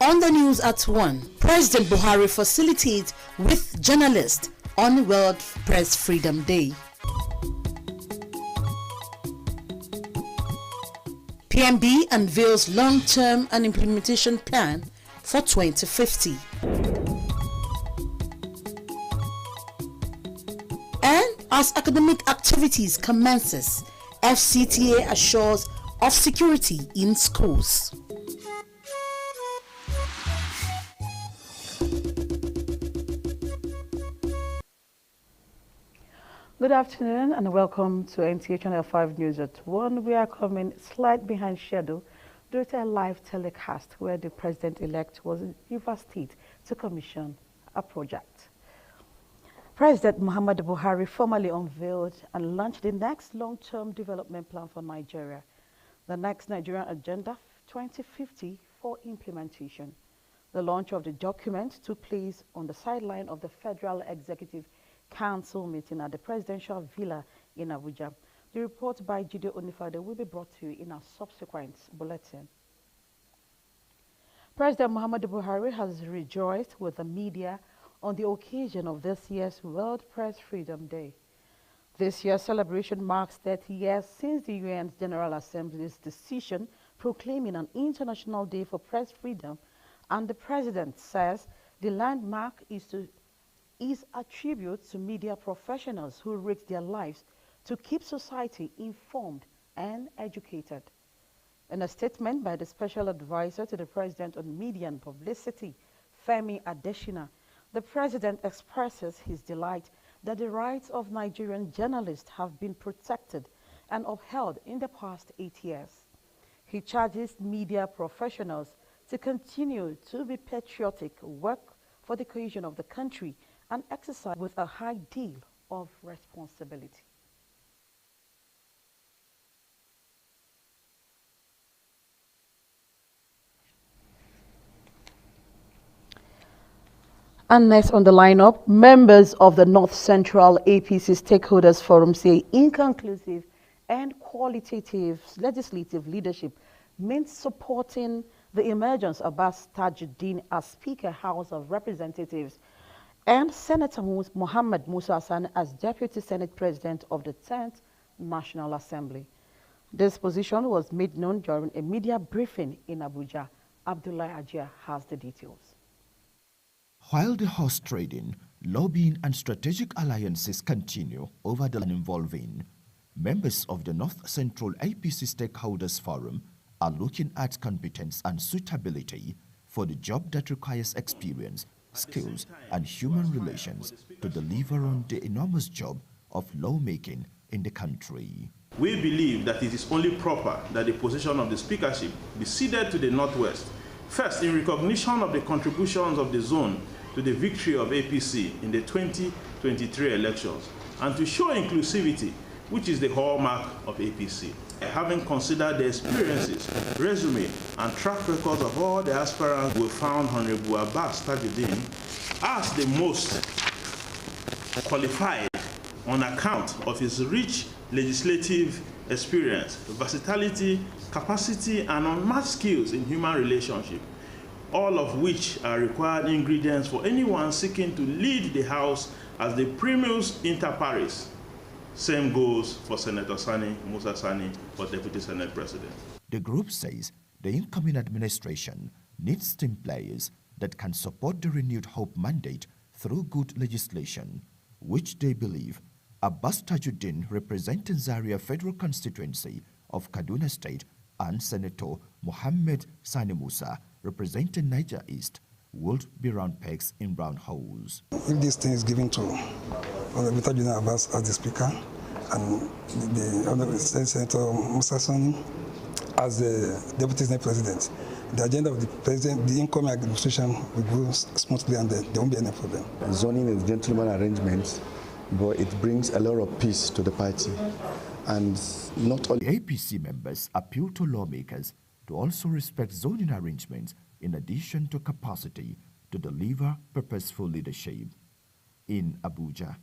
On the news at 1, President Buhari facilitates with journalists on World Press Freedom Day. PMB unveils long-term and implementation plan for 2050. And as academic activities commences, FCTA assures of security in schools. Good afternoon and welcome to NTA Channel 5 News at 1. We are coming slight behind schedule due to a live telecast where the president-elect was in Rivers State to commission a project. President Muhammadu Buhari formally unveiled and launched the next long-term development plan for Nigeria, the next Nigerian Agenda 2050 for implementation. The launch of the document took place on the sideline of the Federal Executive Council meeting at the Presidential Villa in Abuja. The report by Jide Onifade will be brought to you in a subsequent bulletin. President Muhammadu Buhari has rejoiced with the media on the occasion of this year's World Press Freedom Day. This year's celebration marks 30 years since the UN's General Assembly's decision proclaiming an International Day for Press Freedom, and the President says the landmark is a tribute to media professionals who risk their lives to keep society informed and educated. In a statement by the Special Advisor to the President on Media and Publicity, Femi Adesina, the President expresses his delight that the rights of Nigerian journalists have been protected and upheld in the past 8 years. He charges media professionals to continue to be patriotic, work for the cohesion of the country, and exercise with a high deal of responsibility. And next on the lineup, members of the North Central APC Stakeholders Forum say inconclusive and qualitative legislative leadership means supporting the emergence of Abbas Tajuddin as Speaker, House of Representatives, and Senator Mohammed Musa Hassan as Deputy Senate President of the 10th National Assembly. This position was made known during a media briefing in Abuja. Abdullah Ajia has the details. While the horse trading, lobbying and strategic alliances continue over the land involving, members of the North Central APC Stakeholders Forum are looking at competence and suitability for the job that requires experience, skills, and human relations to deliver on the enormous job of lawmaking in the country. We believe that it is only proper that the position of the speakership be ceded to the Northwest, first in recognition of the contributions of the zone to the victory of APC in the 2023 elections, and to show inclusivity, which is the hallmark of APC. Having considered the experiences, resume, and track records of all the aspirants, we found Honorable Abbas Tajuddin as the most qualified on account of his rich legislative experience, versatility, capacity, and unmatched skills in human relationship, all of which are required ingredients for anyone seeking to lead the House as the primus inter pares. Same goes for Senator Sani, Musa Sani, for Deputy Senate President. The group says the incoming administration needs team players that can support the renewed hope mandate through good legislation, which they believe Abbas Tajuddin, representing Zaria Federal Constituency of Kaduna State, and Senator Mohammed Sani Musa, representing Niger East, would be round pegs in round holes. If this thing is given to Tajuddin Abbas as the Speaker, and the other Senator Musa Sani as the Deputy Senate President, the agenda of the President, the incoming administration will go smoothly and there won't be any problem. Zoning is gentleman arrangements, but it brings a lot of peace to the party. And not only APC members appeal to lawmakers to also respect zoning arrangements in addition to capacity to deliver purposeful leadership. In Abuja,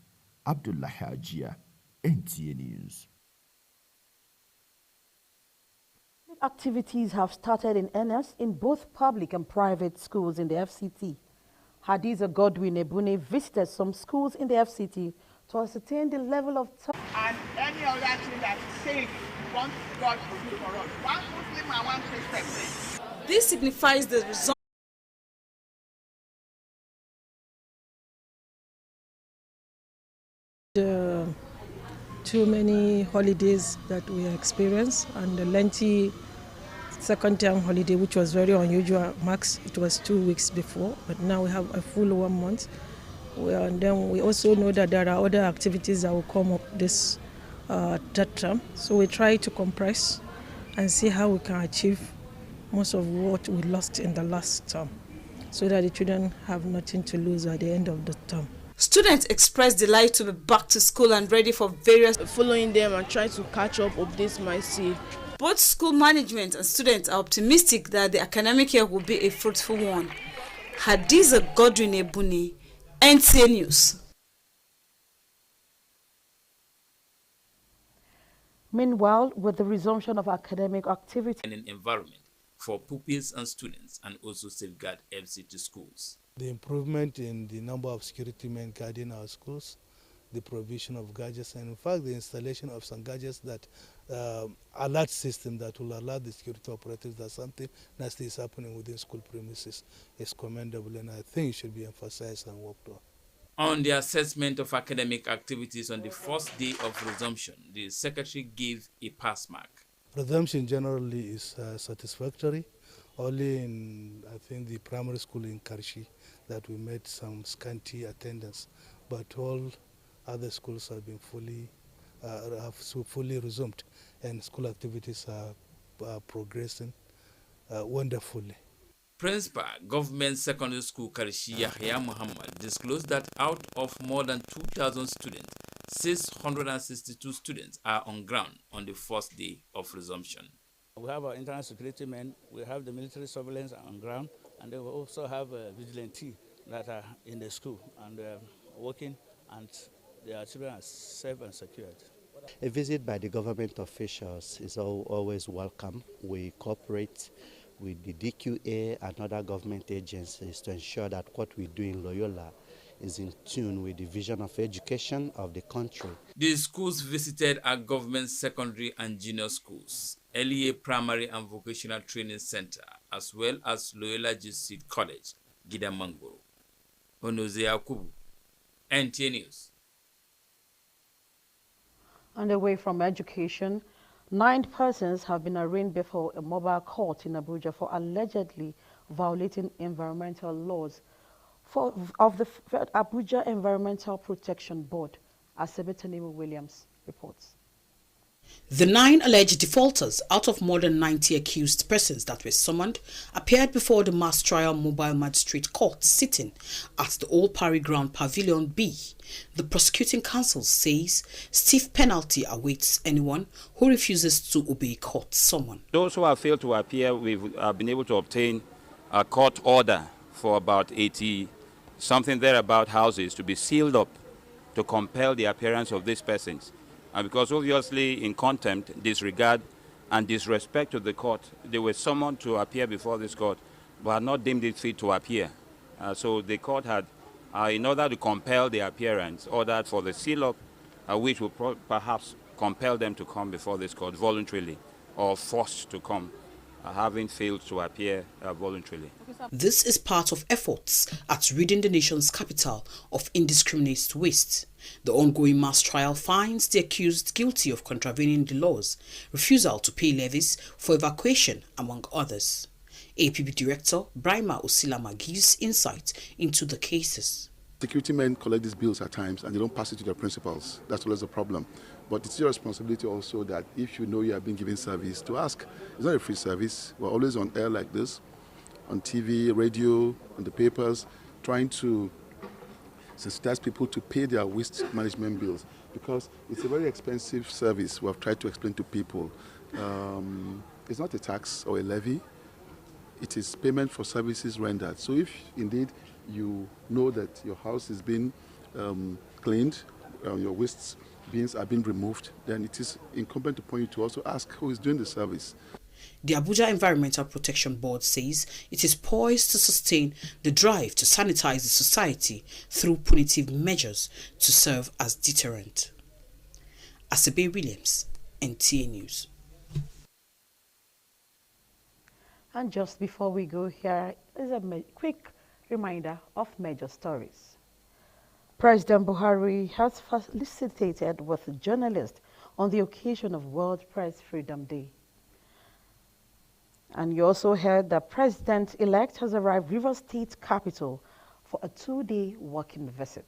Abdullah Ajia, NTA News. Activities have started in earnest in both public and private schools in the FCT. Hadiza Godwin Ebune visited some schools in the FCT to ascertain the level of and any other thing that is safe, we want God to do for us. One Muslim and one Christian. This signifies the result. Too many holidays that we experienced, and the lengthy second term holiday, which was very unusual. Max, it was 2 weeks before, but now we have a full 1 month. And then we also know that there are other activities that will come up this third term. So we try to compress and see how we can achieve most of what we lost in the last term, so that the children have nothing to lose at the end of the term. Students expressed delight to be back to school and ready for various. Following them and trying to catch up, updates my see. Both school management and students are optimistic that the academic year will be a fruitful one. Hadiza Godwin Ebuni, NTA News. Meanwhile, with the resumption of academic activity and an environment for pupils and students, and also safeguard FCT schools. The improvement in the number of security men guarding our schools, the provision of gadgets, and in fact the installation of some gadgets that alert system that will alert the security operators that something nasty is happening within school premises is commendable, and I think it should be emphasized and worked on. On the assessment of academic activities on the first day of resumption, the secretary gave a pass mark. Resumption generally is satisfactory. Only in, I think, the primary school in Karshi that we made some scanty attendance, but all other schools have been fully resumed, and school activities are progressing wonderfully. Principal, Government Secondary School Karshi Yahya Muhammad disclosed that out of more than 2,000 students, 662 students are on ground on the first day of resumption. We have our internal security men, we have the military surveillance on ground, and then we also have vigilantes that are in the school and working, and their children are safe and secured. A visit by the government officials is always welcome. We cooperate with the DQA and other government agencies to ensure that what we do in Loyola is in tune with the vision of education of the country. The schools visited are government secondary and junior schools, LEA Primary and Vocational Training Center, as well as Loyola Jesuit College, Gidamangoro. Onoze Yakubu, NTA News. And away from education, 9 persons have been arraigned before a mobile court in Abuja for allegedly violating environmental laws of the Abuja Environmental Protection Board, as Sebetanimo Williams reports. The 9 alleged defaulters out of more than 90 accused persons that were summoned appeared before the mass trial mobile magistrate court sitting at the Old Parry Ground Pavilion B. The prosecuting counsel says stiff penalty awaits anyone who refuses to obey court summon. Those who have failed to appear, we've been able to obtain a court order for about 80-something thereabout houses to be sealed up to compel the appearance of these persons. And because obviously in contempt, disregard, and disrespect to the court, they were summoned to appear before this court, but had not deemed it fit to appear. So the court had, in order to compel the appearance, ordered for the seal-up, which would perhaps compel them to come before this court voluntarily or forced to come, having failed to appear voluntarily. This is part of efforts at ridding the nation's capital of indiscriminate waste. The ongoing mass trial finds the accused guilty of contravening the laws, refusal to pay levies for evacuation, among others. APB Director Brima Osilama gives insight into the cases. Security men collect these bills at times and they don't pass it to their principals. That's always a problem. But it's your responsibility also that if you know you are being given service, to ask. It's not a free service. We're always on air like this, on TV, radio, on the papers, trying to sensitize people to pay their waste management bills, because it's a very expensive service. We have tried to explain to people. It's not a tax or a levy. It is payment for services rendered. So if indeed you know that your house is being cleaned, your waste bins are being removed, then it is incumbent upon you to also ask who is doing the service. The Abuja Environmental Protection Board says it is poised to sustain the drive to sanitize the society through punitive measures to serve as deterrent. Asebe Williams, NTA News. And just before we go, here is a quick reminder of major stories. President Buhari has felicitated with journalists on the occasion of World Press Freedom Day. And you also heard that President-elect has arrived Rivers State capital for a 2-day working visit.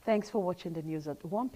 Thanks for watching the news at 1 p.m.